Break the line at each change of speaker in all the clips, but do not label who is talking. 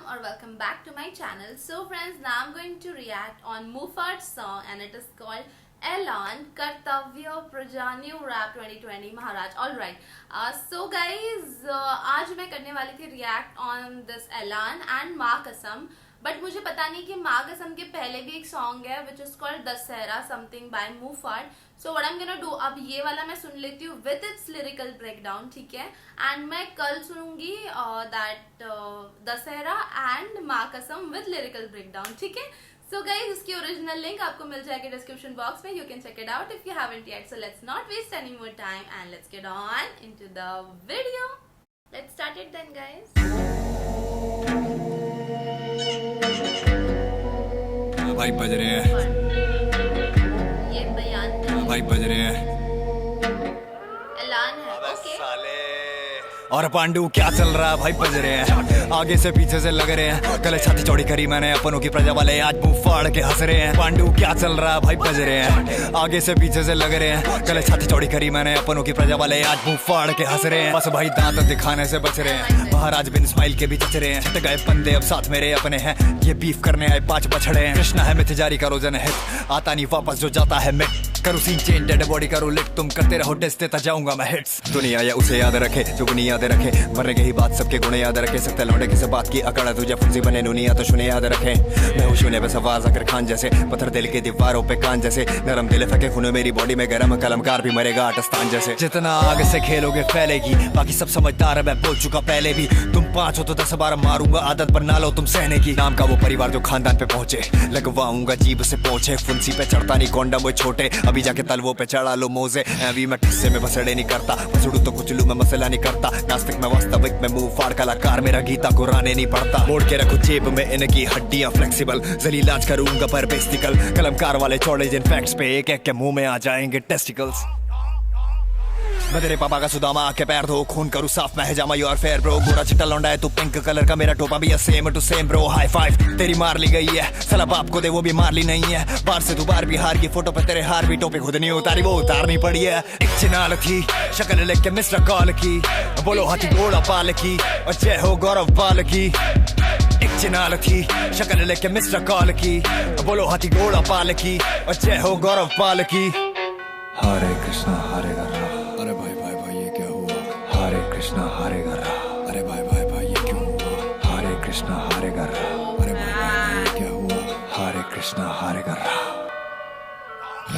Assalam or welcome back to my channel. So friends, now I'm going to react on Mufart's song and it is called Elan Kartavya Praja New Rap 2020 Maharaj. Alright, so guys, आज मैं करने वाली थी react on this Elan and माँ कसम, but मुझे पता नहीं कि माँ कसम के पहले भी एक सॉन्ग है which is called Dussehra something by Mufart. So what I'm gonna do, अब ये वाला मैं सुन लेती हूँ with its lyrical breakdown, ठीक है, and मैं कल सुनूंगी that दशहरा and माँ कसम with lyrical breakdown, ठीक है. So guys, इसकी ओरिजिनल लिंक आपको मिल जाएगी डिस्क्रिप्शन बॉक्स में. You can check it out if you haven't yet. So let's not waste any more time and let's get on into the video. Let's start it then, guys.
भाई बज रहे हैं,
ये बयान
भाई बज रहे हैं
ऐलान है. ओके
और पांडु क्या चल रहा है भाई बज रहे हैं, आगे से पीछे से लग रहे हैं, गले छाती चौड़ी करी मैंने अपनों की प्रजा वाले आज मुंह फाड़ के हंस रहे हैं. पांडु क्या चल रहा है भाई बज रहे हैं, आगे से पीछे से लग रहे हैं, गले छाती चौड़ी करी मैंने अपनों की प्रजा वाले आज मुंह फाड़ के हंस रहे हैं. बस भाई दांत दिखाने से बच रहे हैं, महाराज बिन स्माइल के भी चच रहे हैं. छट गए बंदे अब साथ मेरे अपने हैं, ये बीफ करने आए 5 बछड़े हैं. कृष्णा है मिथ जारी करो जन हित, आता नहीं वापस जो जाता है मिट. करो सीन चेंज डेड बॉडी करो लिट, तुम करते रहो टेस्ट देता जाऊंगा मैं हिट्स. दुनिया या उसे याद रखे जो बुनियाद रखे, मरने की ही बात सबके गुण याद रखे. सकते लौंडे किसे बात की अकड़ा तुझे फुंसी बने दुनिया तो सुने याद रखे. मैं हूँ शून्य पे सवार जाकर खान जैसे, पत्थर दिल के दीवारों पे कान जैसे, नरम दिल फेंके खून मेरी बॉडी में गरम, कलमकार भी मरेगा आटस्तान जैसे. जितना आगे से खेलोगे फैलेगी, बाकी सब समझदार है मैं बोल चुका पहले भी. तुम 5 हो तो 10 बार मारूंगा, आदत बना लो तुम सहने की. नाम का वो परिवार जो खानदान पे पहुंचे, लगवाऊंगा जीभ से पहुंचे. फुंसी पे चढ़ता नहीं कोंडम वो छोटे, अभी जाके तलवों पे चढ़ा लो मोजे. अभी मैं ठस्से में बसड़े नहीं करता, बसड़ू तो कुछ लू मैं मसला नहीं करता. नास्तिक में वास्तविक में मुंह फाड़ कलाकार, मेरा गीता कुराने नहीं पढ़ता. मोड़ के रखो जेब में इनकी हड्डियां फ्लेक्सिबल, जलीलाज करूंगा पर बेस्टिकल. कलमकार वाले चौड़े जिन फैक्ट्स पे एक एक के मुंह में आ जाएंगे टेस्टिकल्स. मैं तेरे पापा का सुदामा आके पैर धो, खून करूँ साफ मैं जामा यू आर फेयर ब्रो. गोरा चिट्टा लौंडा है तू पिंक कलर का, मेरा टोपा भी है same to same bro. High five तेरी मार ली गई है, साला बाप को दे वो भी मार ली नहीं है. बार से तू बार भी हार की, फोटो पे तेरे हार भी टोपी खुद नहीं उतारी वो उतारनी पड़ी है. एक चिनाल थी शक्ल लेके मिस्टर कॉल की, बोलो हाथी घोड़ा पाल की और जय हो गौरव पाल की. एक चिनाल थी शक्ल लेके मिस्टर कॉल की, बोलो हाथी घोड़ा पाल की और जय हो गौरव पाल की. हरे कृष्णा हरे राम. अरे भाई भाई भाई ये क्या हुआ, हरे कृष्णा हरे राम. अरे भाई भाई भाई ये क्यों हुआ, हरे कृष्णा हरे राम. अरे भाई भाई भाई ये क्या हुआ, हरे कृष्णा हरे राम.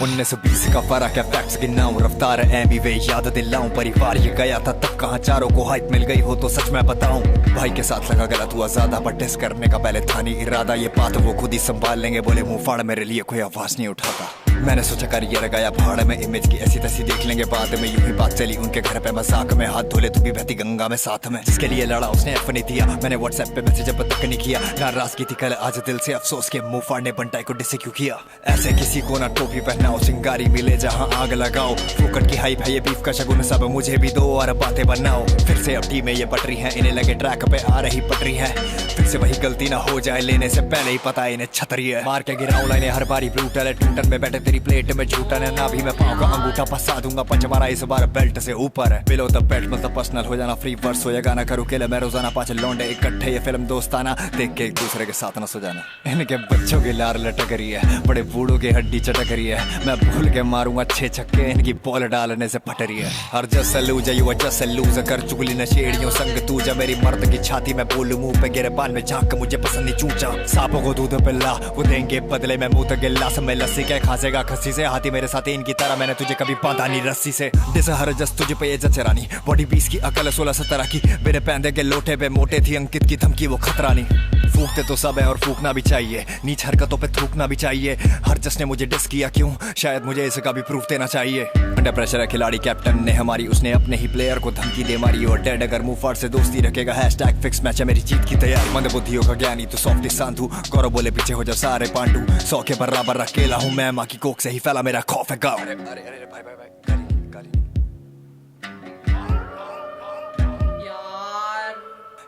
1920 का फर्क है, फैक्ट्स गिनाऊं रफ्तार एमी वे याद दिलाऊं. परिवार ये गया था तब कहाँ, चारों को हाइट मिल गई हो तो सच मैं बताऊं. भाई के साथ लगा गलत हुआ ज्यादा, बट टेस्ट करने का पहले था नहीं इरादा. ये बात वो खुद ही संभाल लेंगे, बोले मुंह फाड़ मेरे लिए कोई आवाज नहीं उठाता. मैंने सोचा करियर गया भाड़ में, इमेज की ऐसी तैसी देख लेंगे बाद में. यूं ही बात चली उनके घर पे मजाक में, हाथ धोले तू भी बहती गंगा में साथ में. जिसके लिए लड़ा उसने एफ नहीं दिया, मैंने व्हाट्सएप पे मैसेज अब तक नहीं किया. नाराज की थी कल आज दिल से अफसोस के, मुंह फाड़ने बंटाई को डिसे क्यों किया. ऐसे किसी को ना टोपी पहनाओ, चिंगारी मिले जहाँ आग लगाओ. फूकट की हाइप है ये बीफ का शगुन, सब मुझे भी दो और बातें बनाओ. फिर से अब टीम में ये पटरी है, इन्हें लगे ट्रैक पे आ रही पटरी है. फिर से वही गलती ना हो जाए, लेने से पहले ही पता इन्हें छतरी है. मार के गिराऊं लाइने हर बारी ब्रूटल है, टूटन में बैठे तेरी प्लेट में झूठन है. ना भी मैं पाँव का अंगूठा फंसा दूंगा, पंच मारा इस बार बेल्ट से ऊपर है. बिलो द बेल्ट मतलब पर्सनल हो जाना, फ्री वर्स हो या गाना करूँ केले मैं रोजाना. 5 लौंडे इकट्ठे ये फिल्म दोस्ताना, देख के एक दूसरे के साथ न सो जाना. इनके बच्चों की लार लटक रही है, बड़े बूढ़ों की हड्डी चटक रही है. मैं भूल के मारूंगा 6 छक्के, इनकी बॉल डालने से फट रही है. हर जस लूज यू जस लूज कर चुगली नशेड़ियों संग तू जा. मेरी मर्द की छाती में बोलूं मुंह पे गिरे पान में झांक, मुझे पसंद नहीं चूचा. सांपों को दूध पिला वो देंगे बदले में मुंह गिल्ला. समय लस्सी क्या खासेगा खस्सी से, हाथी मेरे साथ इनकी तरह मैंने तुझे कभी बांधा नहीं रस्सी से. जैसे हर जस तुझे पे ये जचरानी, बॉडी 20 की अकल 16-17 की. मेरे पैंदे के लोटे पे मोटे थी अंकित की धमकी वो खतरा नहीं. फूकते तो सब है और फूकना भी चाहिए, नीच हरकतों पे थूकना भी चाहिए. हर जस ने मुझे डिस किया क्यों, शायद मुझे इसका भी प्रूफ देना चाहिए. अंडर प्रेशर है खिलाड़ी कैप्टन ने हमारी, उसने अपने ही प्लेयर को धमकी दे मारी. और डेड अगर मुंह फाड़ से दोस्ती रखेगा, हैशटैग फिक्स मैच है मेरी जीत की तैयारी. मंद बुद्धियों का ज्ञानी तू सॉफ्ट सांधु, गौरव बोले पीछे हो जा सारे पांडु. 100 के बराबर अकेला हूँ मैं, माँ की कोख से ही फैला मेरा खौफ है गाँव. अरे अरे अरे भाई भाई भाई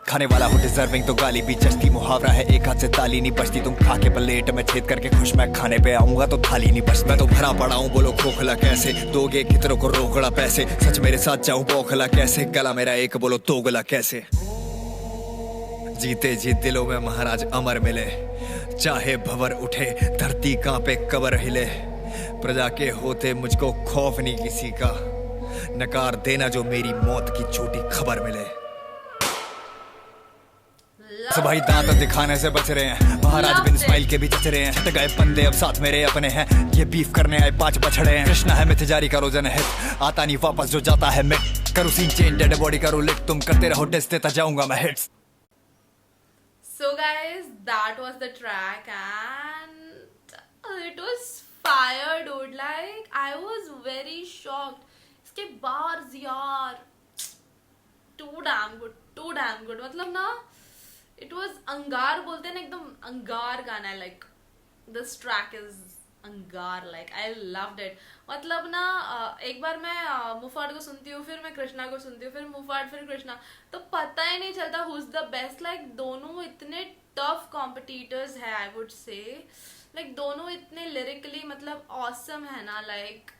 खाने वाला हो डिजर्विंग तो गाली भी जस्ती. मुहावरा है एक हाथ से ताली नहीं बचती, तुम खा के प्लेट में छेद करके खुश, मैं खाने पे आऊंगा तो थाली नहीं बचती. मैं तो भरा पड़ा हूँ बोलो खोखला कैसे, दोगे कितनों को रोकड़ा पैसे. सच मेरे साथ जाऊं बौखला कैसे, गला मेरा एक बोलो दोगला कैसे. जीते जी दिलों में महाराज अमर मिले, चाहे भंवर उठे धरती कांपे कबर हिले, प्रजा के होते मुझको खौफ नहीं किसी का, नकार देना जो मेरी मौत की छोटी खबर मिले। भाई दांत दिखाने से बच रहे हैं, महाराज बिन स्माइल के भी चच रहे हैं, छट गए बंदे अब साथ मेरे अपने हैं, ये बीफ करने आए 5 बछड़े हैं। कृष्णा है मिथ जारी करो जन हिट, आता नहीं वापस जो जाता है मिट, करूँ सीन चेंज डेड बॉडी करूँ लिट, तुम करते रहो डिस देता जाऊंगा मैं hits.
So guys, that was the track and it was fire dude, like I was very shocked. इसके bars यार too damn good, मतलब ना it was अंगार बोलते हैं ना, एकदम अंगार गाना है, like this track is अंगार, like I loved it। मतलब ना एक बार मैं मुफाड को सुनती हूँ, फिर मैं कृष्णा को सुनती हूँ, फिर मुफाड फिर कृष्णा, तो पता ही नहीं चलता who's the best, like दोनों इतने टफ कॉम्पिटिटर्स है, आई वुड से, लाइक दोनों इतने लिरिकली मतलब ऑसम है ना, लाइक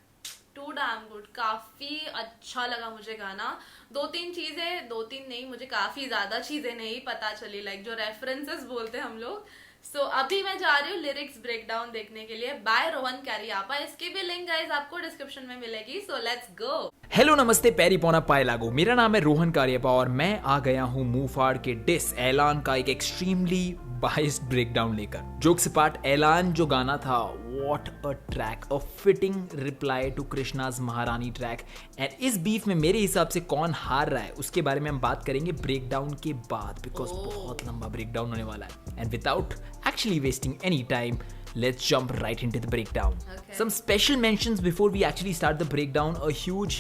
टू डैम गुड। काफी अच्छा लगा मुझे गाना। 2-3 चीजें, 2-3 नहीं, मुझे काफी ज्यादा चीजें नहीं पता चली, लाइक जो रेफरेंसेस बोलते हैं हम लोग। सो अभी मैं जा रही हूँ लिरिक्स ब्रेकडाउन देखने के लिए बाय रोहन कैरियापा। इसकी भी लिंक गाइस आपको डिस्क्रिप्शन में मिलेगी, सो लेट्स गो।
हेलो नमस्ते पैरी पौना पाए लागो, मेरा नाम है रोहन कारियापा और मैं आ गया हूँ मूफाड़ के डिस ऐलान का एक एक्सट्रीमली बाइस्ड ब्रेकडाउन लेकर। जोक्स अपार्ट, ऐलान जो गाना था, what a track, a fitting reply to Krishna's Maharani track. And इस बीफ में मेरे हिसाब से कौन हार रहा है उसके बारे में हम बात करेंगे ब्रेकडाउन के बाद, बिकॉज बहुत लंबा ब्रेकडाउन होने वाला है। And without actually wasting any time, let's jump right into the breakdown. Okay. Some special mentions before we actually start the breakdown. A huge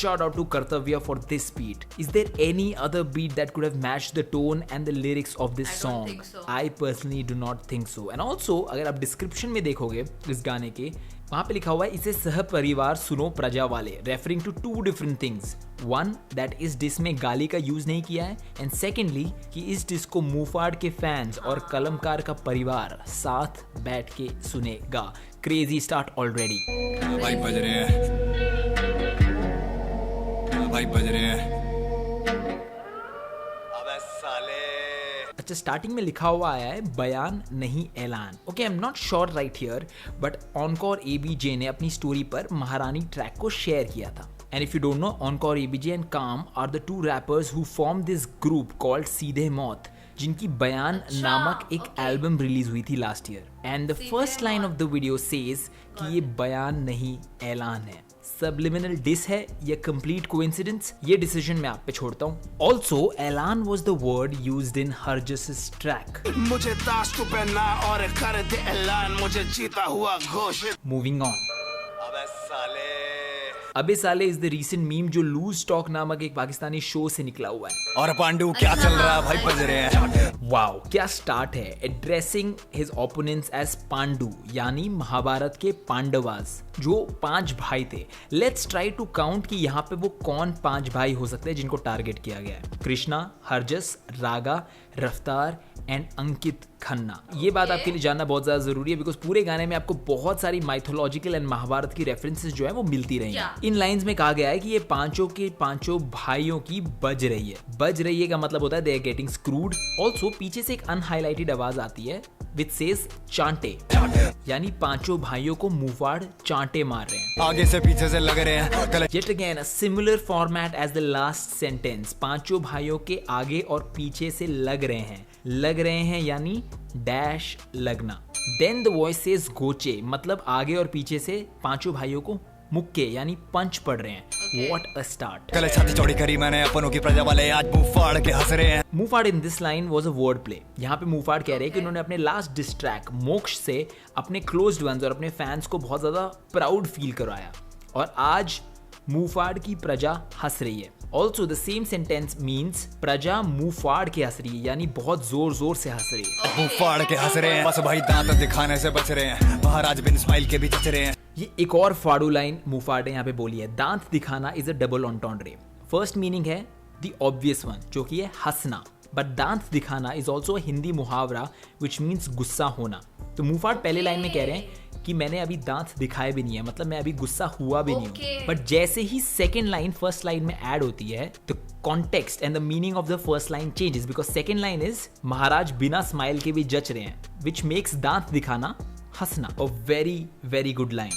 shout out to Kartavya for this beat. Is there any other beat that could have matched the tone and the lyrics of this song?
I don't think so.
I personally do not think so. And also अगर आप description में देखोगे इस गाने के, वहां पे लिखा हुआ है इसे सह परिवार सुनो प्रजा वाले, referring to 2 different things. One, that इस डिस में गाली का यूज नहीं किया है, एंड सेकेंडली कि इस डिस को मूफाड़ के फैंस और कलमकार का परिवार साथ बैठ के सुनेगा। Crazy start already.
भाई बज रहे हैं, भाई बज रहे हैं, अबे साले।
अच्छा, स्टार्टिंग में लिखा हुआ आया है बयान नहीं ऐलान। Okay, I am not sure right here, but encore ABJ ने अपनी स्टोरी पर महारानी ट्रैक को शेयर किया था। And if you don't know, Encore ABJ and Calm are the 2 rappers who formed this group called सीधे मौत, जिनकी बयान नामक एक एल्बम रिलीज हुई थी last year. And the first line of the video says कि ये बयान नहीं ऐलान है। सबलिमिनल डिस है या कंप्लीट कोइंसिडेंस, ये डिसीजन मैं आप पे छोड़ता हूँ। Also Elaan was the word used in Harjas's track.
मुझे ताश को पहना और कर दे ऐलान, मुझे जीता हुआ घोषित।
Moving on.
अबे साले,
अबे साले इज द रीसेंट मीम जो लूज टॉक नामक एक पाकिस्तानी शो से निकला हुआ है।
और पांडु क्या चल रहा है भाई, बज रहे हैं।
वाओ, क्या स्टार्ट है। Addressing his opponents as Pandu, यानी महाभारत के पांडवास, जो 5 भाई थे। लेट्स ट्राई टू काउंट कि यहाँ पे वो कौन 5 भाई हो सकते हैं जिनको टारगेट किया गया है। कृष्णा, हरजस, रागा, रफ्तार एंड अंकित खन्ना। ये बात आपके लिए जानना बहुत ज्यादा जरूरी है, बिकॉज पूरे गाने में आपको बहुत सारी माइथोलॉजिकल एंड महाभारत की रेफरेंसेस जो है वो मिलती रही हैं। इन लाइंस में कहा गया है कि ये पांचों के पांचों भाइयों की बज रही है। बज रही है का मतलब होता है they are getting screwed. Also पीछे से एक अनहाइलाइटेड आवाज आती है विच सेज चांटे, यानी पांचों भाइयों को मुफाड़ चांटे मार रहे हैं,
आगे से पीछे से लग रहे हैं।
Yet again, a similar format as the last sentence. पांचों भाइयों के आगे और पीछे से लग रहे हैं यानी डैश लगना। Then the voice says गोचे, मतलब आगे और पीछे से पांचों भाइयों को मुक्के यानी पंच पड़ रहे हैं। What a start.
कल छाती चौड़ी करी मैंने अपनों की प्रजा वाले, आज मुंह फाड़ के हंस रहे हैं।
Muhfaad in this line was a word play. यहाँ पे मुफाड़ कह रहे हैं कि उन्होंने अपने लास्ट डिस ट्रैक मोक्ष से अपने क्लोज्ड वंस और अपने फैंस को बहुत ज्यादा प्राउड फील करवाया, और आज मुफाड़ की प्रजा हंस रही है। Also the same sentence means प्रजा मुंह फाड़ के हंस रही है, यानी बहुत जोर जोर से हंस रही है।
मुंह फाड़ के हंस रहे हैं, बस भाई दांत दिखाने से बच रहे हैं, महाराज बिन स्माइल के भी चच रहे हैं।
ये एक और फाड़ू लाइन मुफाड़ ने यहाँ पे बोली है। दांत दिखाना is a double entendre. First meaning है द ऑब्वियस वन, जो कि है हंसना, बट दांत दिखाना इज ऑल्सो हिंदी मुहावरा विच मीन्स गुस्सा होना। तो मुफाड़ पहले लाइन में कह रहे हैं कि मैंने अभी दांत दिखाए भी नहीं है, मतलब मैं अभी गुस्सा हुआ भी नहीं
Okay.
हूँ। बट जैसे ही सेकेंड लाइन फर्स्ट लाइन में ऐड होती है तो context and the meaning of the first line changes, because second line is महाराज बिना स्माइल के भी जच रहे हैं, विच मेक्स दांत दिखाना हंसना। A very very good line.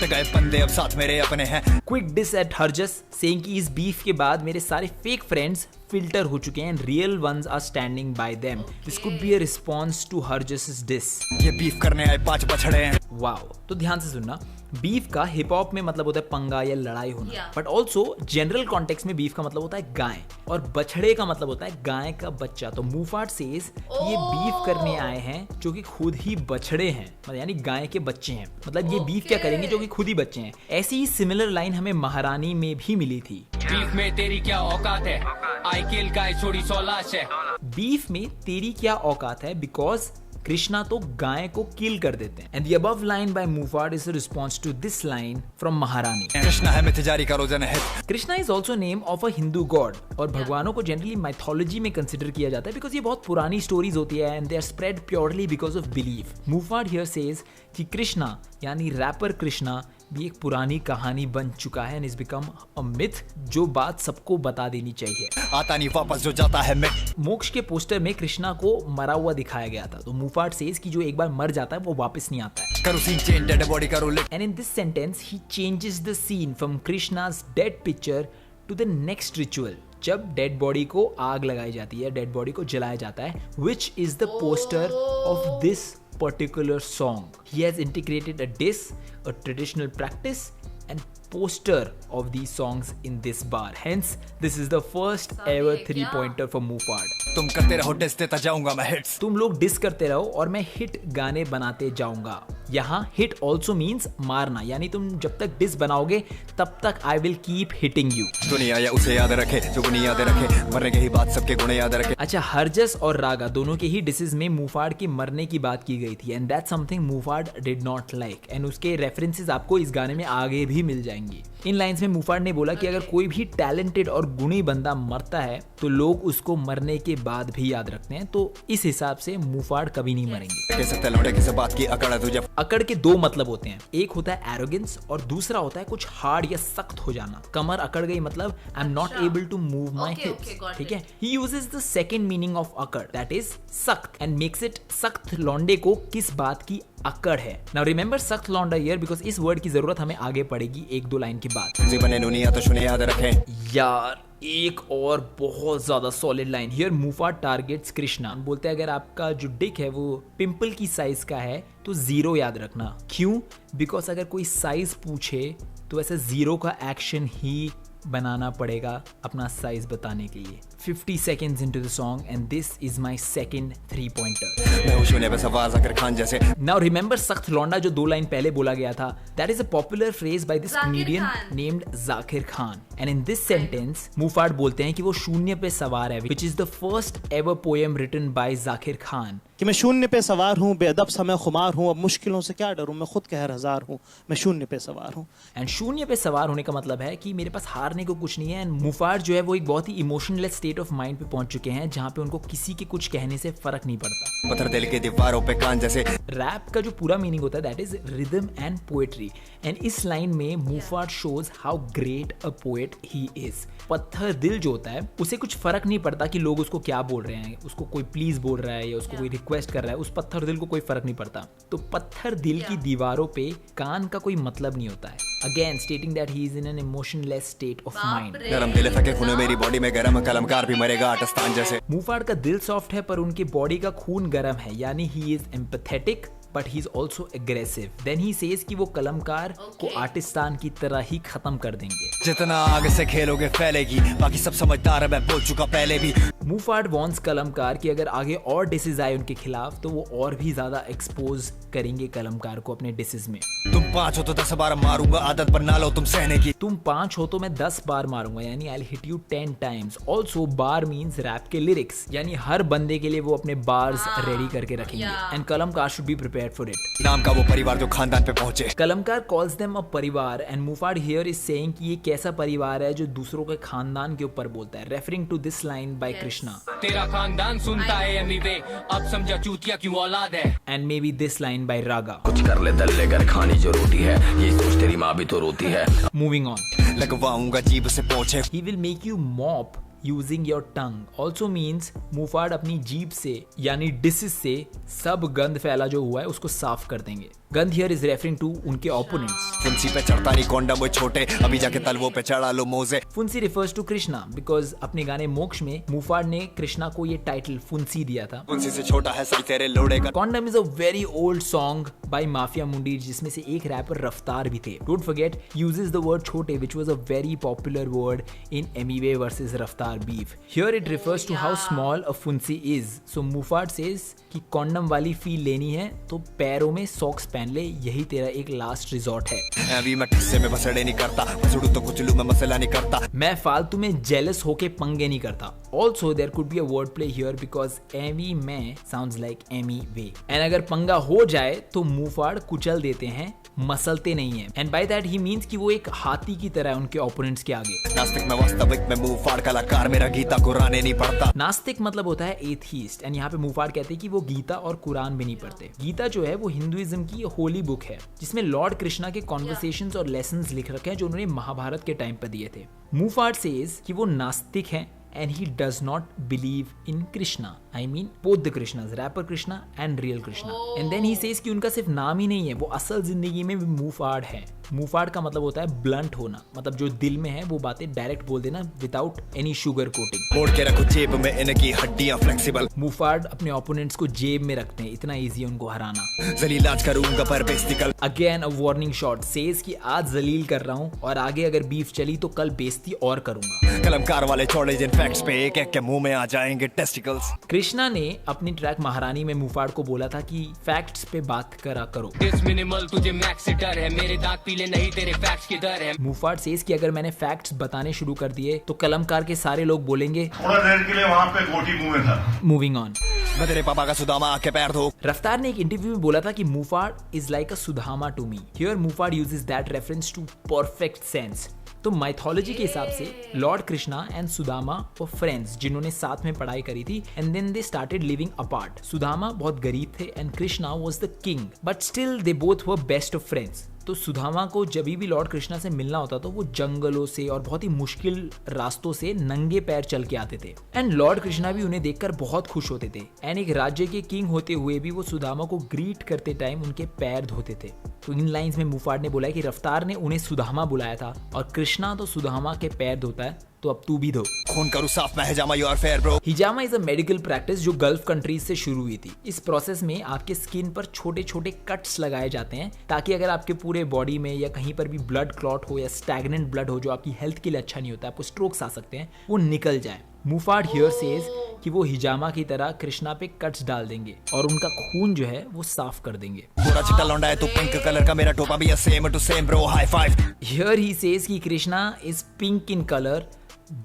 गए बंदे अब साथ मेरे अपने हैं।
Quick diss at Harjas saying कि इस बीफ के बाद मेरे सारे फेक फ्रेंड्स फिल्टर हो चुके हैं and real ones are standing by them. This could be a response to Harjas diss.
ये बीफ करने आए 5 बछड़े हैं।
वाओ, तो ध्यान से सुनना, बीफ का हिप हॉप में मतलब होता है पंगा या लड़ाई होना,
Yeah.
But also general context में बीफ का मतलब होता है गाय, और बछड़े का मतलब होता है गाय का बच्चा। तो मूफार्ट सेज कि ये बीफ करने आए हैं जो कि खुद ही बछड़े हैं, मतलब यानी गाय के बच्चे हैं, मतलब ये बीफ क्या
Okay.
करेंगे जो कि खुद ही बच्चे हैं। ऐसी ही सिमिलर लाइन हमें महारानी में भी मिली थी।
बीफ में तेरी क्या औकात है, आई किल गाय छोड़ी 100 लाश है।
बीफ में तेरी क्या औकात है, बिकॉज कृष्णा तो गाय को किल कर देते हैं। And the above line by Muhfaad is a response to this line from Maharani.
Krishna है मिथ जारी का रोजन है।
Krishna is also name of a Hindu god, और भगवानों को जनरली माइथोलॉजी में कंसिडर किया जाता है बिकॉज ये बहुत पुरानी स्टोरीज होती है and they are spread purely because of belief. Muhfaad here says कि कृष्णा यानी रैपर कृष्णा भी एक पुरानी कहानी बन चुका है and is become a myth, जो बात सबको बता देनी चाहिए।
आता नहीं वापस जो जाता है मिथ।
मोक्ष के पोस्टर में कृष्णा को मरा हुआ दिखाया गया था, तो मूफार्ट सेज कि जो एक बार मर जाता है वो वापस नहीं आता है।
करो सीन चेंज डेड बॉडी करो lit.
And in this sentence, he changes the scene from Krishna's dead picture to the next ritual. जब डेड बॉडी को आग लगाई जाती है, डेड बॉडी को जलाया जाता है, which is the poster of this particular song. He has integrated a diss, a traditional practice, and poster of these songs in this bar. Hence, this is the first ever
क्या?
3-pointer for Mufard.
तुम करते रहो dish देता जाऊंगा मैं hits.
तुम लोग dish करते रहो और मैं हिट गाने बनाते जाऊंगा। यहाँ हिट ऑल्सो मीन्स मारना, यानी तुम जब तक डिस बनाओगे तब तक I will keep hitting you.
दुनिया या उसे याद रखे जो गुण याद रखे, मरने के ही बात सबके गुण याद रखे।
अच्छा, हरजस और रागा दोनों के ही डिसेस में मूफार्ड के मरने की बात की गई थी and that's something Muhfaad did not like, and उसके रेफरेंसेस आपको इस गाने में आगे भी मिल जाएंगी। इन लाइंस में मूफार्ड ने बोला कि अगर कोई भी टैलेंटेड और गुणी बंदा मरता है तो लोग उसको मरने के बाद भी याद रखते हैं, तो इस हिसाब से मूफार्ड कभी नहीं मरेंगे।
कैसे तलौड़े किसे बात की अकड़ है तुझे।
अकड़ के दो मतलब होते हैं, एक होता है एरोगेंस और दूसरा होता है कुछ हार्ड या सख्त हो जाना। कमर अकड़ गई मतलब I am not able to move my
Okay,
hips,
okay, got
ठीक
it.
है। He uses the second meaning of अकड़, दैट इज सख्त, एंड मेक्स इट सख्त लौंडे को किस बात की अकड़ है। नाउ रिमेंबर सख्त लौंडा हियर बिकॉज इस वर्ड की जरूरत हमें आगे पड़ेगी 1-2 लाइन के बाद।
जी बने दुनिया तो सुने याद रखें।
यार एक और बहुत ज्यादा solid line here, Muhfaad targets Krishna, बोलते हैं अगर आपका जो डिक है वो पिंपल की साइज का है तो 0 याद रखना। क्यों? बिकॉज अगर कोई साइज पूछे तो ऐसे 0 का एक्शन ही बनाना पड़ेगा अपना साइज बताने के लिए। 50 seconds into the song and this is my second 3-pointer.
मैं हूँ शून्य पे सवार जाकिर खान जैसे।
Now remember सख्त लौंडा जो 2 लाइन पहले बोला गया था, that is a popular phrase by this
Zakir
comedian
Khan.
named Zakir Khan. And in this sentence, मूफार्ड बोलते हैं कि वो शून्य पे सवार है, which is the first ever poem written by Zakir Khan.
कि मैं शून्य पे सवार हूँ, बेअदब सा मैं खुमार हूँ, अब मुश्किलों से क्या डरूं, मैं खुद कहर हजार हूँ, मैं शून्य पे सवार हूँ।
एंड शून्य पे सवार होने का मतलब है कि मेरे पास हारने को कुछ नहीं है। एंड मूफार्ड जो है वो एक बहुत ही इमोशनलेस स्टेट ऑफ माइंड पे पहुंच चुके हैं जहां पे उनको किसी के कुछ कहने से फर्क नहीं पड़ता।
पत्थर दिल के दीवारों पे कान जैसे।
रैप का जो पूरा मीनिंग होता है that is rhythm and poetry, and इस लाइन में Muhfaad shows how great a poet he is. पत्थर दिल जो होता है उसे कुछ फर्क नहीं पड़ता कि लोग उसको क्या बोल रहे हैं, उसको कोई प्लीज बोल रहा है या उसको कोई रिक्वेस्ट कर रहा है, उस पत्थर दिल को कोई फर्क नहीं पड़ता। तो पत्थर दिल की दीवारों पे कान का कोई मतलब नहीं होता है। Again stating that he is in an emotionless state of mind.
गरम दिल फके खून मेरी बॉडी में गरम कलमकार भी मरेगा आटस्तान जैसे।
मूफार्ड का दिल सॉफ्ट है पर उनके बॉडी का खून गर्म है, यानी he is empathetic but he is also aggressive. Then he says कि वो कलमकार को आर्टिस्तान की तरह ही खत्म कर देंगे।
जितना आगे से खेलोगे फैलेगी, बाकी सब समझदार है मैं बोल चुका पहले भी।
मूफार्ड वॉन्स कलमकार कि अगर आगे और डिसेज आए उनके खिलाफ तो वो और भी ज्यादा एक्सपोज करेंगे कलमकार को अपने डिसेज में।
तुम 5 हो तो 10 बार मारूंगा, आदत बना लो तुम सहने की।
तुम 5 हो तो मैं 10 बार मारूंगा, यानी I hit you 10 times. Also bar means rap के लिरिक्स, यानी हर बंदे के लिए वो अपने बार्स रेडी करके रखेंगे। And Kalamkaar should be prepared for it.
नाम का वो परिवार जो खानदान पे पहुंचे।
कलमकार कॉल्स देम अ परिवार एंड मुफाड हियर इज सेइंग कि ये कैसा परिवार है जो दूसरों के खानदान के ऊपर बोलता है, referring to this line by Krishna.
तेरा खानदान सुनता है एमवे, अब समझा चूतिया क्यों औलाद है।
And may be this line by Raga.
कुछ कर ले दल्ले कर खानी जो रोटी है, ये सोच तेरी माँ भी तो रोती है।
Moving on.
लगवाऊंगा जीभ से पोछे।
He will make you mop using your tongue also means मुफाड अपनी जीभ से यानी डिसेस से सब गंद फैला जो हुआ है उसको साफ कर देंगे। गंद हियर इज रेफरिंग टू उनके ओपोनेंट्स।
फुंसी पे चढ़ता नहीं कोंडम वो छोटे, अभी जाके तलवों पे चढ़ा लो मोजे।
फुंसी रिफर्स टू कृष्णा बिकॉज अपने गाने मोक्ष में मुफाड ने कृष्णा को ये टाइटल फुंसी दिया था।
फुंसी से छोटा है सही तेरे लोड़े का।
Condom is a very old song by mafia मुंडी जिसमें से एक रैपर रफ्तार भी थे। Don't forget uses the word छोटे which was a very popular word in Emiway versus रफ्तार beef. Here it refers to how small a funsi is. So Mufad says कि कॉन्डम वाली फील लेनी है तो पैरों में सॉक्स पहन ले, यही तेरा एक लास्ट रिजॉर्ट है।
अभी मैं किस्से में बसड़े नहीं करता, बसड़ू तो कुछ लू मैं मसला नहीं करता।
मैं फालतू में जेलस होके पंगे नहीं करता। Also there could be a word play here because Emi में sounds like Emiway. And अगर पंगा हो जाए तो मुफाड कुचल देते हैं, मसलते नहीं है। And by that he means कि वो एक हाथी की तरह है उनके ओपोनेंट्स के आगे।
नास्तिक में वास्तविक में मुफाड कलाकार, मेरा गीता कुरान नहीं पढ़ता।
नास्तिक मतलब होता है एथीस्ट एंड यहाँ पे मुफाड कहते हैं कि वो गीता और कुरान भी नहीं पढ़ते। गीता जो है वो हिंदुइज्म की होली बुक है जिसमें लॉर्ड कृष्णा के कॉन्वर्सेशंस और लेसन्स लिख रखे हैं जो उन्होंने महाभारत के टाइम पर दिए थे। मुफाड सेज कि वो नास्तिक हैं and he does not believe in Krishna. I mean both the Krishnas, rapper Krishna and real Krishna. And then he says कि उनका सिर्फ नाम ही नहीं है, वो असल जिंदगी में भी मुफाड है। मुफाड का मतलब होता है ब्लंट होना, मतलब जो दिल में है वो बातें डायरेक्ट बोल देना विदाउट एनी शुगर कोटिंग।
मोड़ के रखो जेब में इनकी हड्डियां फ्लेक्सिबल।
मुफाड अपने ओपोनेंट्स को जेब में रखते हैं, इतना इजी है उनको हराना।
जलील आज करूंगा पर बेइज्जती कल।
Again a warning shot says कि आज जलील कर रहा हूँ और आगे अगर बीफ चली तो कल बेइज्जती और करूंगा।
कलमकार वाले छोड़े जिन फैक्ट्स पे एक एक के मुंह में आ जाएंगे टेस्टिकल्स।
कृष्णा ने अपनी ट्रैक महारानी में मुफाड को बोला था कि फैक्ट्स पे बात करा करो।
दिस मिनिमल तुझे मैक्स से डर है, मेरे दांत पीले नहीं तेरे फैक्ट्स की दर है।
मुफाड सेज कि अगर मैंने फैक्ट्स बताने शुरू कर दिए तो कलमकार के सारे लोग बोलेंगे
थोड़ा देर के लिए वहाँ पे गोटी मुंह में था।
Moving on.
मैं तेरे पापा का सुदामा आके पैर धो।
रफ्तार ने एक इंटरव्यू में बोला था कि Muhfaad is like a Sudama to me. Here Muhfaad uses that reference to perfect sense. तो माइथोलॉजी के हिसाब से लॉर्ड कृष्णा एंड सुदामा वो फ्रेंड्स जिन्होंने साथ में पढ़ाई करी थी and then they started living apart. Sudama बहुत गरीब थे and Krishna was the king but still they both were best of friends. तो सुदामा को जब भी लॉर्ड कृष्णा से मिलना होता तो वो जंगलों से और बहुत ही मुश्किल रास्तों से नंगे पैर चल के आते थे एंड लॉर्ड कृष्णा भी उन्हें देखकर बहुत खुश होते थे एंड एक राज्य के किंग होते हुए भी वो सुदामा को ग्रीट करते टाइम उनके पैर धोते थे। तो इन लाइंस में मुफाड ने बोला कि रफ्तार ने उन्हें सुदामा बुलाया था और कृष्णा तो सुदामा के पैर धोता है तो अब तू भी धो।
खून करूं साफ मैं हिजामा यू आर फेयर ब्रो।
हिजामा इज अ मेडिकल प्रैक्टिस जो गल्फ कंट्रीज से शुरू हुई थी। इस प्रोसेस में आपके स्किन पर छोटे छोटे कट्स लगाए जाते हैं ताकि अगर आपके पूरे बॉडी में या कहीं पर भी ब्लड क्लॉट हो या स्टैग्नेंट ब्लड हो जो आपकी हेल्थ के लिए अच्छा नहीं होता, आपको स्ट्रोक्स आ सकते हैं, वो निकल जाए। मुफाड हियर सेज कि वो हिजामा की तरह कृष्णा पे कट्स डाल देंगे और उनका खून जो है वो साफ कर देंगे।
पूरा चिट्टा लौंडा है तो पिंक कलर का, मेरा टोपा भी है same to same bro, high five.
Here he says कि Krishna is pink in colour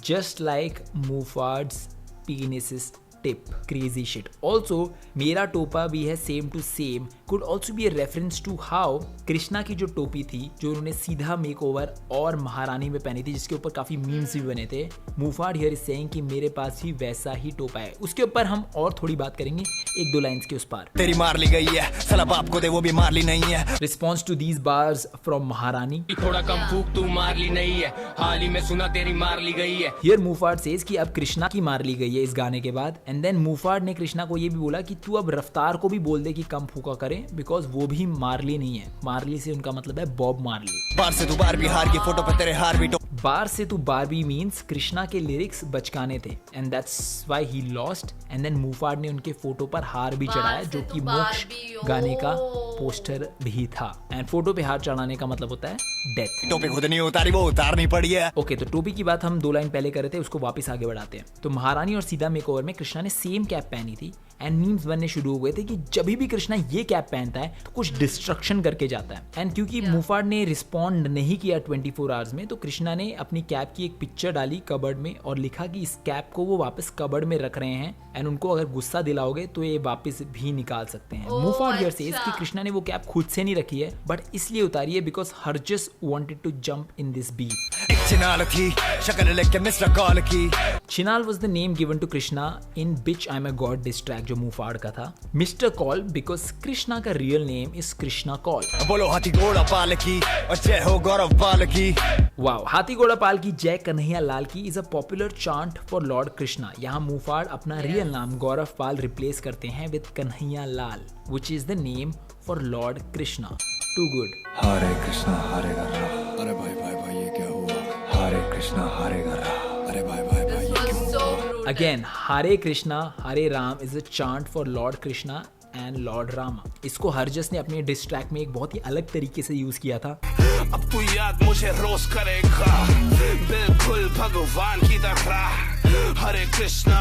just like Mufad's penis is tip. Crazy shit. Also, मेरा टोपा भी है same to same could also be a reference to how Krishna की जो टोपी थी जो उन्होंने सीधा मेकओवर और महारानी में पहनी थी जिसके ऊपर काफी मीम्स भी बने थे। मुफाड हियर इज सेइंग कि मेरे पास भी वैसा ही टोपा है। उसके ऊपर हम और थोड़ी बात करेंगे एक दो लाइंस के उस पार।
तेरी मार ली गई है साला बाप को दे वो भी मार ली नहीं है।
Response to these bars from Maharani.
थोड़ा कम फूक तू मार ली नहीं है, हाल ही में सुना तेरी मार ली गई है।
हियर मुफाड सेज कि अब कृष्णा की मार ली गई है इस गाने के बाद एंड देन मुफाड ने कृष्णा को ये भी बोला कि तू अब रफ्तार को भी बोल दे कि कम फूका करे बिकॉज वो भी मार्ली नहीं है। मार्ली से उनका मतलब है बॉब मार्ली।
बार से तू बार बिहार की फोटो पे तेरे हार भी तो।
बार से तू बारबी मीन्स कृष्णा के लिरिक्स बचकाने थे and that's why he lost and then Muhfaad ने उनके फोटो पर हार भी चढ़ाया जो कि मोक्ष गाने का पोस्टर भी था एंड फोटो पे हार चढ़ाने का मतलब होता है डेथ।
टोपी खुद नहीं उतारी, वो उतारनी पड़ी है।
ओके, तो टोपी की बात हम 2 लाइन पहले कर रहे थे, उसको वापस आगे बढ़ाते हैं। तो महारानी और सीधा मेकओवर में कृष्णा ने सेम कैप पहनी थी एंड मीम्स बनने शुरू हो गए थे कि जब भी कृष्णा ये कैप पहनता है तो कुछ डिस्ट्रक्शन करके जाता है। एंड क्योंकि मुफाड़ ने रिस्पॉन्ड नहीं किया 24 आवर्स में, तो कृष्णा ने अपनी कैप की एक पिक्चर डाली कबर्ड में और लिखा कि इस कैप को वो वापस कबर्ड में रख रहे हैं एंड उनको अगर गुस्सा दिलाओगे तो ये वापस भी निकाल सकते हैं। मुफाड़ हियर सेज कि कृष्णा ने वो कैप खुद से नहीं रखी है बट इसलिए उतारी है because Harjas wanted to jump in this beef.
एक चिनाल थी शक्ल लेके मिस्टर कॉल की।
चिनाल was the name given to Krishna in Bitch I'm a God diss track जो मुफाड़ का था। मिस्टर कॉल बिकॉज कृष्णा का real name is Krishna call.
बोलो हाथी घोड़ा पाल की और जय हो गौरव पाल की।
वाओ, हाथी घोड़ा पाल की जय कन्हैया लाल की is a popular chant for lord Krishna. यहाँ मुफाड़ अपना रियल नाम गौरव पाल रिप्लेस करते हैं with Kanhaiya Lal which is the name for lord Krishna. Too good.
Hare Krishna Hare Ram. अरे भाई भाई भाई ये क्या हुआ? हरे कृष्णा हरे राम। अरे भाई भाई भाई ये क्यों?
Again Hare Krishna Hare Ram is a chant for lord Krishna and Lord Rama. इसको हरजस ने अपने डिस ट्रैक में एक बहुत ही अलग तरीके से यूज किया था।
अब तू याद मुझे रोज करेगा, बिल्कुल भगवान की तरह। हरे कृष्णा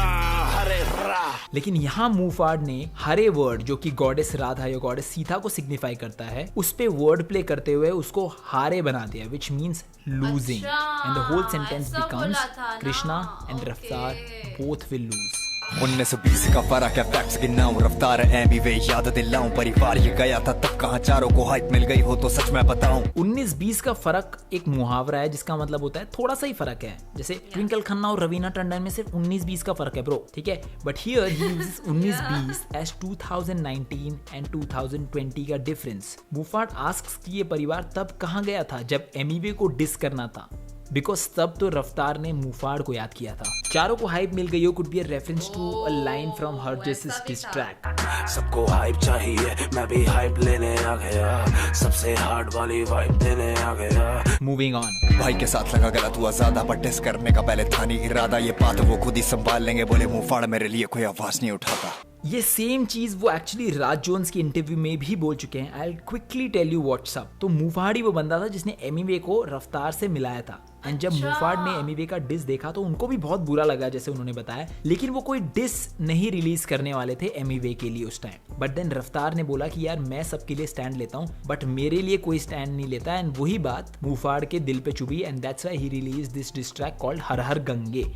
हरे राम।
लेकिन यहाँ मुफाड़ ने हरे वर्ड जो कि गॉडेस राधा या गॉडेस सीता को सिग्निफाई करता है उस पे वर्ड प्ले करते हुए उसको हारे बना दिया which means losing and the whole sentence becomes Krishna and Raftaar both will lose.
1920 का फर्क है, फैक्ट्स गिनाऊं रफ्तार एमीवे याद दिलाऊं परिवार ये गया था तब कहाँ चारों को हाइप मिल गई हो तो सच मैं बताऊं।
19-20 का फर्क एक मुहावरा है जिसका मतलब होता है थोड़ा सा ही फर्क है, जैसे ट्विंकल खन्ना और रवीना टंडन में सिर्फ 19-20 का फर्क है ब्रो, ठीक है। But here he uses 19-20 as 2019 and 2020 का डिफरेंस। मुफाड़ आस्क्स कि ये परिवार तब कहाँ गया था जब एमीवे को डिस करना था, बिकॉज तब तो रफ्तार ने मुफाड़ को याद किया था। चारों को हाइप मिल गई हो could be a reference to a line from Harjas diss track.
सबको हाइप चाहिए, मैं भी हाइप लेने आ गया, सबसे हार्ड वाली वाइब देने आ गया।
Moving on.
भाई के साथ लगा गलत हुआ ज्यादा पर टेस्ट करने का पहले था नहीं इरादा, ये बात वो खुद ही संभाल लेंगे, बोले मुफाड़ मेरे लिए कोई आवाज नहीं उठाता।
ये सेम चीज वो एक्चुअली राज जोन्स के इंटरव्यू में भी बोल चुके हैं। I will quickly tell you what's up. तो मुफाड़ ही वो बंदा था जिसने एमीवे को रफ्तार से मिलाया था एंड जब मुफाड़ ने एमीवे का डिस देखा तो उनको भी बहुत बुरा लगा जैसे उन्होंने बताया, लेकिन वो कोई डिस नहीं रिलीज करने वाले थे एमीवे के लिए उस टाइम। बट देन रफ्तार ने बोला कि यार मैं सबके लिए स्टैंड लेता हूँ बट मेरे लिए कोई स्टैंड नहीं लेता, एंड वही बात मुफाड़ के दिल पे चुभी and that's why he released this diss track called Har Har Gange.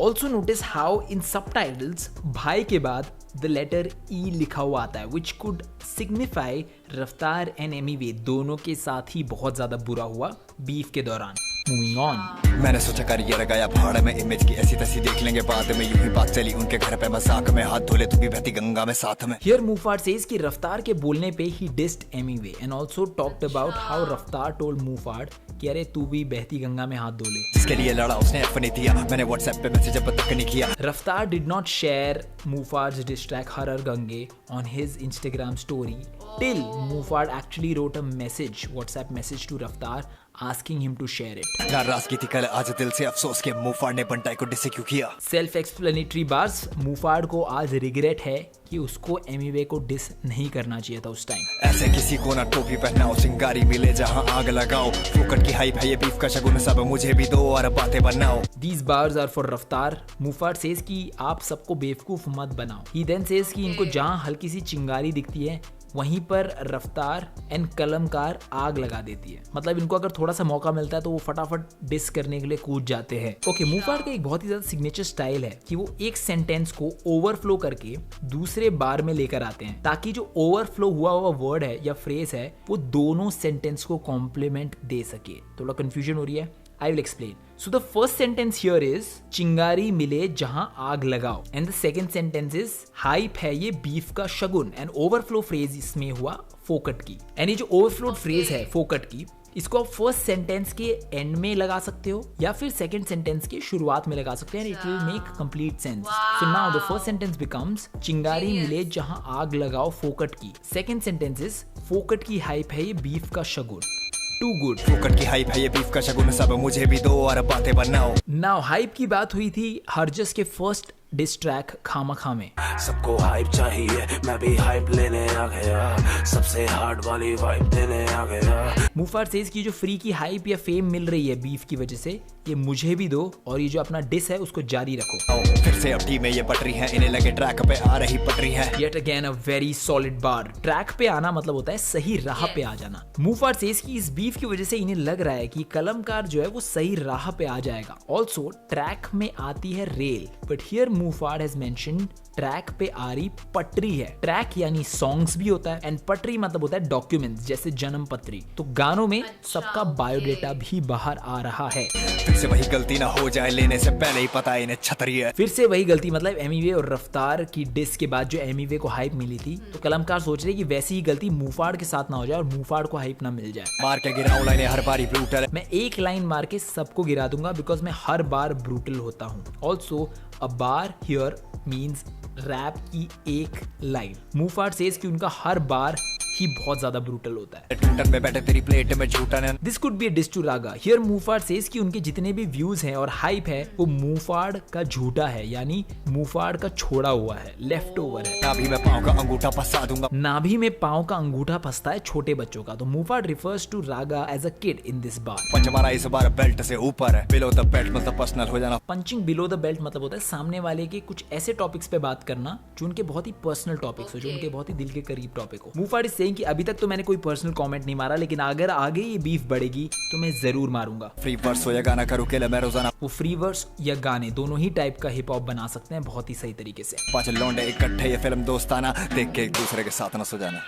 Also notice how in subtitles भाई के बाद the letter E लिखा हुआ आता है which could signify रफ्तार एंड एमीवे दोनों के साथ ही बहुत ज्यादा बुरा हुआ बीफ के दौरान। Moving on.
मैंने सोचा करियर गया भाड़ में, इमेज की ऐसी तैसी देख लेंगे बाद में, यूं ही बात चली उनके घर पे मजाक में, हाथ धोले तू भी बहती गंगा में साथ में।
Here मुफाड़ says कि रफ्तार के बोलने पे he dissed Emiway and also talked about how रफ्तार told मुफाड़ कि अरे तू भी बहती गंगा में हाथ धो ले।
जिसके लिए लड़ा उसने एफ नहीं दिया, मैंने व्हाट्सएप पे मैसेज अब तक नहीं किया।
रफ्तार did not share मुफाड़'s diss track her Har Gange on his Instagram story till Muhfaad actually wrote a message, WhatsApp message to रफ्तार asking him to share it.
नाराज की थी कल आज दिल से अफसोस के मुफाड़ ने बंटाई को डिस क्यों किया।
Self explanatory bars. मुफाड़ को आज रिग्रेट है कि उसको एमीवे को डिस नहीं करना चाहिए था उस टाइम।
ऐसे किसी को ना टोपी पहनाओ, चिंगारी मिले जहां आग लगाओ, फूकट की हाइप है ये बीफ का शगुन, सब मुझे भी दो और बातें बनाओ।
These bars are for रफ्तार। मुफाड़ सेज कि आप सबको बेवकूफ मत बनाओ। He then says कि इनको जहां हल्की सी चिंगारी दिखती है वहीं पर रफ्तार एंड कलमकार आग लगा देती है, मतलब इनको अगर थोड़ा सा मौका मिलता है तो वो फटाफट डिस करने के लिए कूद जाते हैं। ओके, मुफाड़ का एक बहुत ही ज्यादा सिग्नेचर स्टाइल है कि वो एक सेंटेंस को ओवरफ्लो करके दूसरे बार में लेकर आते हैं ताकि जो ओवरफ्लो हुआ वर्ड है या फ्रेज है वो दोनों सेंटेंस को कॉम्प्लीमेंट दे सके। थोड़ा कंफ्यूजन हो रही है, I will explain. So the first sentence here is चिंगारी मिले जहां आग लगाओ and the second sentence is hype है ये बीफ का शगुन and overflow phrase इसमें हुआ फोकट की। and ये जो overflow phrase है फोकट की, इसको आप फर्स्ट सेंटेंस के एंड में लगा सकते हो या फिर सेकंड सेंटेंस के शुरुआत में लगा सकते हैं, it will make complete sense. So now the first sentence becomes चिंगारी मिले जहां आग लगाओ फोकट की। सेकंड सेंटेंस इज फोकट की हाइप है ये बीफ का शगुन। To good.
फूकट की हाइप है ये बीफ का शगुन, सब मुझे भी दो और बातें बनाओ।
नाउ हाइप की बात हुई थी हरजस के फर्स्ट डिस ट्रैक खामा खामे।
सबको हाइप चाहिए, मैं भी हाइप लेने आ गया, सबसे हार्ड वाली वाइब देने आ गया।
मुफाट सेज की जो फ्री की हाइप या फेम मिल रही है बीफ की वजह से, ये मुझे भी दो और ये जो अपना डिस है उसको जारी रखो।
फिर से अब टीम में ये पटरी है, इन्हें लगे ट्रैक पे आ रही पटरी है।
Yet again a very solid bar. Track पे आना मतलब होता है सही राह पे आ जाना। मुफाट सेज की इस बीफ की वजह से इन्हें लग रहा है कि कलमकार जो है वो सही राह पे आ जाएगा। ऑल्सो ट्रैक में आती है rail, but here Muhfaad has mentioned track पे आ रही पटरी है। ट्रैक यानी सॉन्ग्स भी होता है एंड पटरी मतलब होता है डॉक्यूमेंट्स, जैसे जन्म पत्री। तो गानों में सबका बायोडेटा भी बाहर आ रहा है।
फिर से वही गलती ना हो जाए, लेने से पहले ही पता है इन्हें छतरी है।
फिर से वही गलती मतलब एमीवे और रफ्तार की डिस के बाद जो एमीवे को हाइप मिली थी, तो कलमकार सोच रहे कि वैसी ही गलती मुफाड़ के साथ ना हो जाए और मुफाड़ को हाइप ना मिल जाए।
मार के गिराऊं लाइनें हर बारी ब्रूटल है।
मैं एक लाइन मार के सबको गिरा दूंगा बिकॉज मैं हर बार ब्रूटल होता हूँ। Also a bar here means rap की एक लाइन। मुफाट सेज कि उनका हर बार ही बहुत ज्यादा ब्रूटल होता है।
टूटन में बैठे तेरी प्लेट में झूठन है।
This could be a diss to Raga. Here Muhfaad says कि उनके जितने भी व्यूज हैं और हाइप है वो मुफाड़ का झूठा है, यानी मुफाड़ का छोड़ा हुआ है, लेफ्ट ओवर है।
नाभि में पाँव का अंगूठा फंसा दूंगा।
नाभि में पाँव का अंगूठा फंसता है छोटे बच्चों का। तो Muhfaad refers to Raga as a kid in this bar.
Punch मारा इस बार बेल्ट से ऊपर है, बिलो द बेल्ट मतलब पर्सनल हो जाना।
पंचिंग बिलो द बेल्ट मतलब होता है सामने वाले के कुछ ऐसे टॉपिक्स पे बात करना जो उनके बहुत ही पर्सनल टॉपिक्स हो, जो उनके बहुत ही दिल के करीब टॉपिक हो। मुफाड़ इज सेइंग कि अभी तक तो मैंने कोई पर्सनल कमेंट नहीं मारा, लेकिन अगर आगे ये बीफ बढ़ेगी तो मैं जरूर मारूंगा।
फ्री वर्स हो या गाना करूँ के मैं रोजाना।
वो फ्री वर्स या गाने दोनों ही टाइप का हिप हॉप बना सकते हैं बहुत ही सही तरीके से।
5 लौंडे इकट्ठे, ये फिल्म दोस्ताना, देख के एक दूसरे के साथ न सो जाना।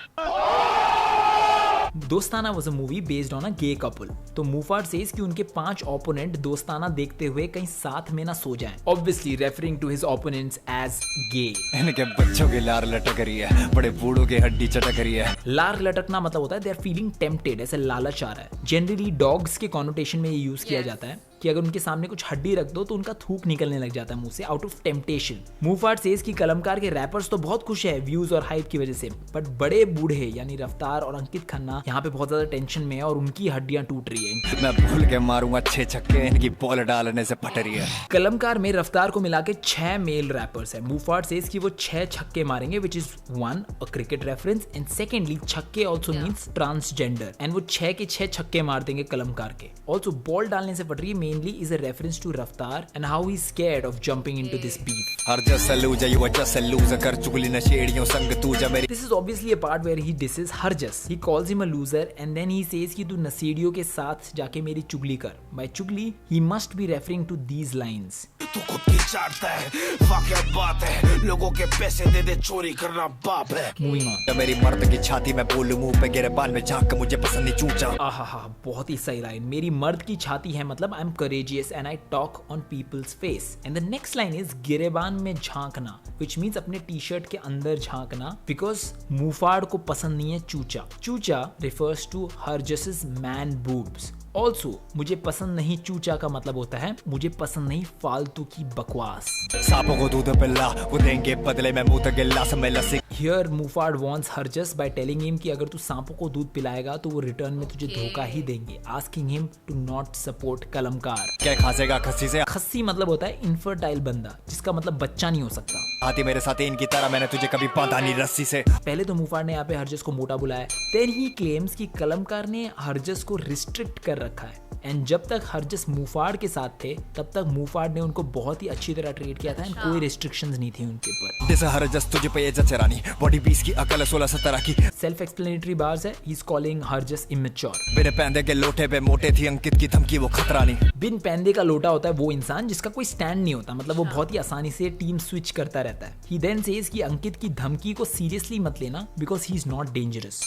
दोस्ताना was a movie based on a gay couple. तो मुफाट सेज कि उनके 5 ओपोनेंट दोस्ताना देखते हुए कहीं साथ में ना सो जाएं, obviously referring to his opponents as gay.
इनके बच्चों की लार लटक रही है, बड़े बूढ़ों की हड्डी चटक रही है।
लार लटकना मतलब होता है they are feeling tempted, ऐसे लालच आ रहा है। जनरली डॉग्स के कॉनोटेशन में ये यूज किया जाता है कि अगर उनके सामने कुछ हड्डी रख दो तो उनका थूक निकलने लग जाता है मुंह से, आउट ऑफ टेम्पटेशन। मुफाट सेज कि कलमकार के रैपर्स तो बहुत खुश है व्यूज और हाइप की वजह से, बट बड़े बूढ़े यानी रफ्तार और अंकित खन्ना यहाँ पे बहुत ज्यादा टेंशन में है और उनकी हड्डियां टूट रही है।
मैं भूल के मारूंगा 6 छक्के, इनकी बॉल डालने से फट रही है।
कलमकार में रफ्तार को मिला के 6 मेल रैपर्स है। मुफाट सेज कि वो 6 छक्के मारेंगे, which is 1 a cricket reference and secondly छक्के ऑल्सो मीन्स ट्रांसजेंडर, एंड वो 6 के 6 छक्के मार देंगे कलमकार के। ऑल्सो बॉल डालने से फट रही है mainly is a reference to Raftar and how he's scared of jumping into this beef.
हर जैसा लूजा you are just a loser, कर चुगली नशेड़ियों संग तू जा मेरी।
This is obviously a part where he disses Harjas. He calls him a loser and then he says कि तू नशेड़ियों के साथ जाके मेरी चुगली कर। By चुगली he must be referring to these lines.
तू खुद की चाटता है, वाकई बात है, लोगों के पैसे दे दे चोरी करना बाप है।
Moving on.
जब मेरी मर्द की छाती में बोलूं मुंह पे गिरबान में झांक, मुझे पसंद नहीं चूचा।
आहा, बहुत ही सही लाइन। मेरी मर्द की छाती है मतलब I M courageous and I talk on people's face. And the next line is गिरेबान में झांकना, which means अपने टी शर्ट के अंदर झांकना, because मुफाड़ को पसंद नहीं है चूचा। चूचा refers to Harjas's man boobs. Also मुझे पसंद नहीं चूचा का मतलब होता है मुझे पसंद नहीं फालतू की बकवास।
सांपों को दूध पिला, वो देंगे बदले में मुंह तक गिलास में लस्सी।
Here Muhfaad wants Harjas by telling him कि अगर तू सांपों को दूध पिलाएगा तो वो रिटर्न में तुझे धोखा ही देंगे, asking him to not support कलमकार।
क्या खासेगा खस्सी से?
खस्सी मतलब होता है इनफर्टाइल बंदा, जिसका मतलब बच्चा नहीं हो सकता।
आती मेरे साथ इनकी तरह, मैंने तुझे कभी बांधा नहीं रस्सी से।
पहले तो मुफाड़ ने यहाँ पे हरजस को मोटा बुलाया, देन ही क्लेम्स कि कलमकार ने हरजस को रिस्ट्रिक्ट कर रखा है, एंड जब तक हरजस मुफाड़ के साथ थे तब तक मुफाड़ ने उनको बहुत ही अच्छी तरह ट्रीट किया था एंड कोई रिस्ट्रिक्शंस नहीं थी उनके ऊपर।
जैसे हरजस तुझे पे इज्जत चरानी, बॉडी 20 की अकल 16-17 की।
सेल्फ एक्सप्लेनेटरी बार्स है, he is calling Harjas immature.
बिन पैंदे के लोटे पे मोटे थी अंकित की धमकी, वो खतरा नहीं।
बिन पैंदे का लोटा होता है वो इंसान जिसका कोई स्टैंड नहीं होता, मतलब वो बहुत ही आसानी से टीम स्विच करता रहता है। ही देन सेज कि अंकित की धमकी को सीरियसली मत लेना because he is not dangerous.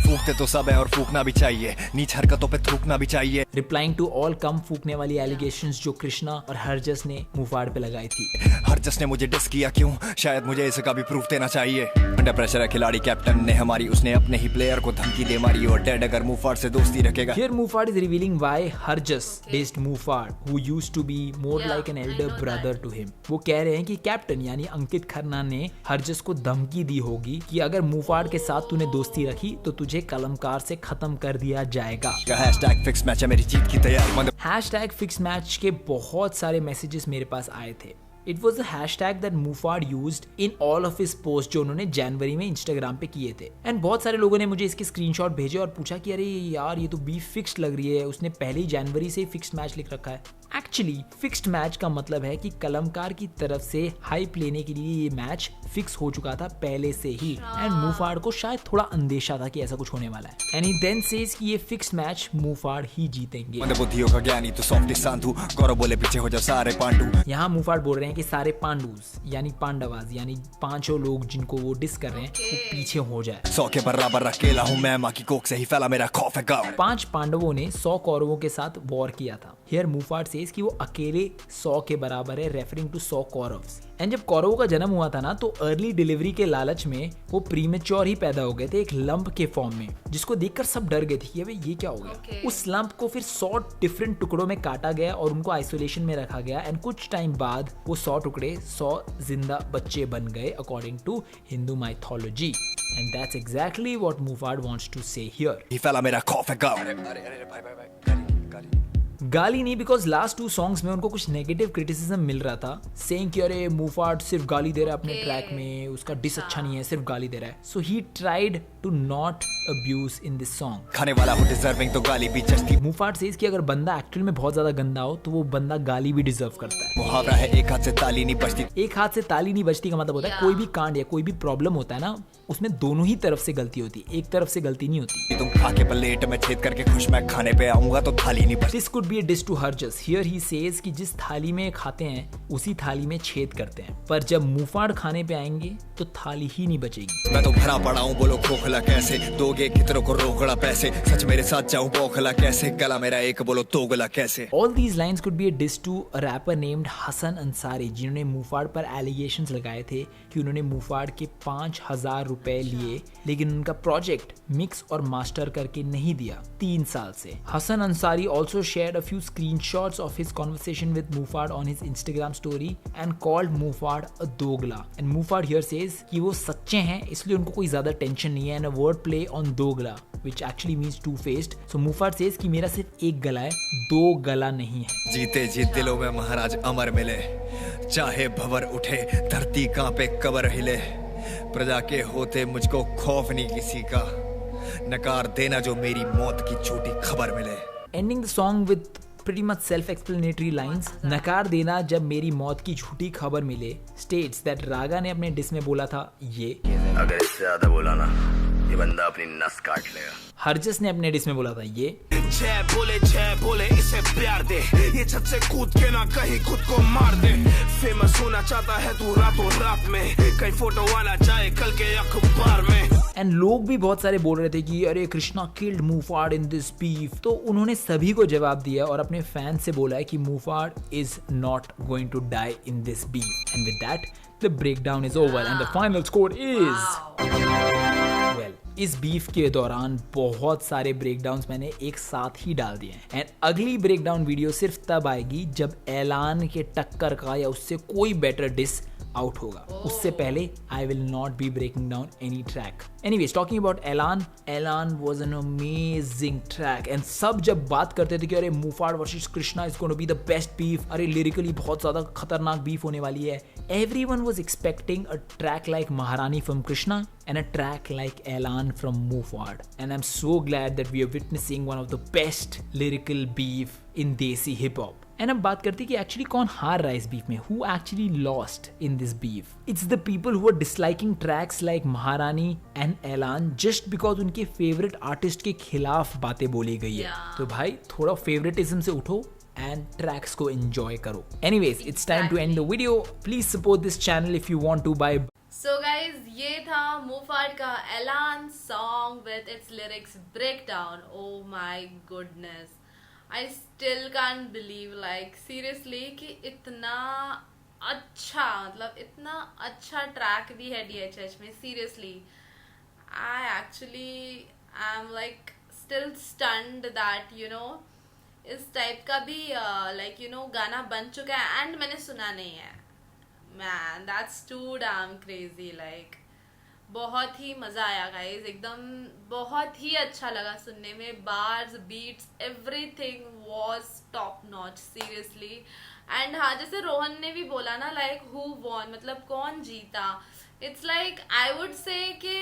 फूकते तो सब है और फूकना भी चाहिए, नीच हरकतों पे थूकना भी चाहिए।
रिप्लाइंग टू ऑल कम फूकने वाली एलिगेशंस जो कृष्णा और हरजस ने मुफाड़ पे लगाई थी।
हरजस ने मुझे डिस किया क्यों? शायद मुझे इसका भी प्रूफ देना चाहिए। अंडर प्रेशर है खिलाड़ी, कैप्टन ने हमारी, उसने अपने ही प्लेयर को धमकी दे मारी और डेड अगर मुफाड़ से दोस्ती रखेगा।
Here Mufad is revealing why Harjas dissed Mufad, who used to be more like an elder brother to him. वो कह रहे हैं कि कैप्टन यानी अंकित खन्ना ने हरजस को धमकी दी होगी कि अगर मुफाड़ के साथ तूने दोस्ती रखी तो तुझे कलमकार से खत्म कर दिया जाएगा।
हैशटैग फिक्स मैच है, मेरी जीत की तैयारी।
हैशटैग फिक्स मैच के बहुत सारे मैसेजेस मेरे पास आए थे। It was the hashtag that Muhfaad used in all of his post जो उन्होंने जनवरी में इंस्टाग्राम पे किए थे। एंड बहुत सारे लोगों ने मुझे इसके स्क्रीनशॉट भेजे और पूछा कि अरे यार ये तो बीफ फिक्स्ड लग रही है, उसने पहले ही जनवरी से ही फिक्स्ड मैच लिख रखा है। एक्चुअली फिक्स्ड मैच का मतलब है कि कलमकार की तरफ से हाइप लेने के लिए ये मैच फिक्स हो चुका था पहले से ही, एंड मूफाड को शायद थोड़ा अंदेशा था कि ऐसा कुछ होने वाला है। एंड ही देन सेज कि ये फिक्स्ड मैच मूफाड ही जीतेंगे।
बुद्धियों का ज्ञानी तो सॉफ्टी सांधु, गौरव बोले पीछे हो जा सारे पांडु।
यहाँ मूफाड बोल रहे हैं कि सारे पांडुस यानी पांडवाज यानी पांचों लोग जिनको वो डिस कर रहे हैं वो पीछे हो जाए।
100 के बराबर अकेला हूँ मैं, माँ की कोख से ही फैला मेरा खौफ है गाँव।
5 पांडवों ने 100 कौरवों के साथ वॉर किया था। हियर मूफाड सेज कि वो अकेले 100 के बराबर है, रेफरिंग टू 100 कौरव्स। एंड जब कौरवों का जन्म हुआ था ना तो अर्ली डिलीवरी के लालच में वो प्रीमेच्योर ही पैदा हो गए थे एक लंप के फॉर्म में, जिसको देखकर सब डर गए थे कि अबे ये क्या हो गया। उस लंप को फिर 100 डिफरेंट टुकड़ों में काटा गया और उनको आइसोलेशन में रखा गया। एंड कुछ टाइम बाद वो 100 टुकड़े 100 जिंदा बच्चे बन गए according to Hindu mythology. And that's exactly what Muhfaad wants to say here.
ही फैला मेरा खौफ है गाँव।
गाली नहीं, बिकॉज लास्ट 2 सॉन्ग्स में उनको कुछ नेगेटिव क्रिटिसिज्म मिल रहा था, सेइंग कि अरे मूफाड सिर्फ गाली दे रहा है अपने ट्रैक में, उसका डिस अच्छा नहीं है, सिर्फ गाली दे रहा है। So he tried to not abuse in this song.
खाने वाला हूँ डिजर्विंग तो गाली भी जस्ती।
मूफाड सेज कि अगर बंदा एक्चुअल में बहुत ज्यादा गंदा हो तो वो बंदा गाली भी डिजर्व करता है।
मुहावरा है एक हाथ से ताली नहीं बजती।
एक हाथ से ताली नहीं बजती का मतलब होता है कोई भी कांड या कोई भी प्रॉब्लम होता है ना, उसमें दोनों ही तरफ से गलती होती है, एक तरफ से गलती नहीं होती।
तुम खा के प्लेट में छेद करके खुश मैं खाने पे आऊंगा तो थाली नहीं बजती।
This could be a diss to Harjas. Here he says कि जिस थाली में खाते हैं उसी थाली में छेद करते हैं, पर जब मूफाड खाने पे आएंगे तो थाली ही नहीं बचेगी।
मैं तो भरा पड़ा हूँ, बोलो खोखला कैसे दोगे कितनों को रोकड़ा पैसे, सच मेरे साथ जाऊँ बौखला कैसे, गला मेरा एक बोलो तोगला कैसे।
All these lines could be a diss to a rapper named Hasan Ansari, जिन्होंने मूफाड पर एलिगेशंस लगाए थे कि उन्होंने मूफाड के 5000 रुपए लिए लेकिन उनका प्रोजेक्ट मिक्स और मास्टर करके नहीं दिया 3 साल से। Hasan Ansari also shared a few screenshots of his conversation with Mufad on his Instagram story and called Mufad a दोगला। And Mufad here says कि वो सच्चे हैं इसलिए उनको कोई ज्यादा टेंशन नहीं है, and a word play on दोगला which actually means two-faced. So Mufad says कि मेरा सिर्फ एक गला है, 2 गला नहीं है।
जीते जी दिलों में महाराज अमर मिले, चाहे भंवर उठे धरती कांपे कबर हिले, प्रजा के होते मुझको खौफ नहीं किसी का, नकार देना जो मेरी मौत की झूठी खबर मिले।
Ending the song with pretty much self-explanatory lines. नकार देना जब मेरी मौत की झूठी खबर मिले states that रागा ने अपने डिस में बोला था ये,
अगर इससे ज्यादा बोला ना ये बंदा अपनी नस काट लेगा।
हरजस ने अपने डिस में बोला था ये,
जय बोले इसे प्यार दे, ये छत से कूद के ना कहीं खुद को मार दे, फेमस होना चाहता है तू रातों रात में, कहीं फोटो आना चाहे कल के अखबार में।
एंड लोग भी बहुत सारे बोल रहे थे कि अरे Krishna killed Muhfaad in this beef, तो उन्होंने सभी को जवाब दिया और अपने फैन से बोला है कि Muhfaad is not going to die in this beef. And with that the breakdown is over and the final score is well. इस बीफ के दौरान बहुत सारे ब्रेकडाउन्स मैंने एक साथ ही डाल दिए हैं, एंड अगली ब्रेकडाउन वीडियो सिर्फ तब आएगी जब ऐलान के टक्कर का या उससे कोई बेटर डिस आउट होगा। उससे पहले I will not be breaking down any track. Anyways talking about Elaan was an amazing track, and सब जब बात करते थे कि अरे Muhfaad versus Krishna is going to be the best beef, अरे लिरिकली बहुत ज्यादा खतरनाक बीफ होने वाली है, everyone was expecting a track like Maharani from Krishna and a track like Elan from Mufad, and I'm so glad that we are witnessing one of the best lyrical beef in Desi hip hop. And अब बात करते हैं कि actually कौन हार रहा है इस बीफ में, who actually lost in this beef. It's the people who are disliking tracks like महारानी and Elan just because उनके favorite artist के खिलाफ बातें बोली गई है। तो भाई थोड़ा favoritism से उठो and tracks को enjoy करो। Anyways, it's time to end the video. Please support this channel if you want to buy.
So guys, ये था मूफाड का ऐलान song with its lyrics breakdown. Oh my goodness, I still can't believe, like seriously कि इतना अच्छा, मतलब इतना अच्छा ट्रैक भी है DHH में। Seriously, I actually am like still stunned that you know इस टाइप का भी like you know गाना बन चुका है एंड मैंने सुना नहीं है। Man, that's too damn crazy. Like बहुत ही मजा आया गाइज, एकदम बहुत ही अच्छा लगा सुनने में, bars beats everything was top notch seriously. And हाँ, जैसे रोहन ने भी बोला ना, लाइक हु वॉन, मतलब कौन जीता. It's like I would say कि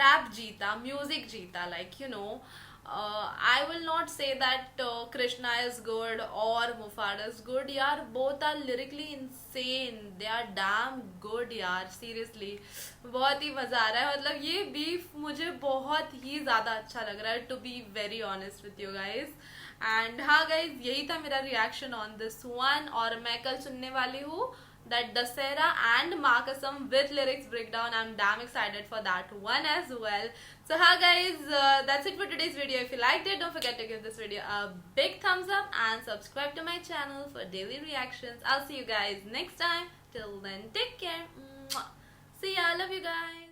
रैप जीता, म्यूजिक जीता. Like you know, I will not say that Krishna is good or Mufasa is good. यार both are lyrically insane. They are damn good यार, seriously. बहुत ही मजा आ रहा है. मतलब ये बीफ मुझे बहुत ही ज़्यादा अच्छा लग रहा है, to be very honest with you guys. And हाँ guys, यही था मेरा reaction on this one. और मैं कल सुनने वाली हूँ that Dasera and Maa Kasam with lyrics breakdown. I'm damn excited for that one as well. So hi guys, that's it for today's video. If you liked it, don't forget to give this video a big thumbs up and subscribe to my channel for daily reactions. I'll see you guys next time. Till then, take care. Mwah. See ya. Love you guys.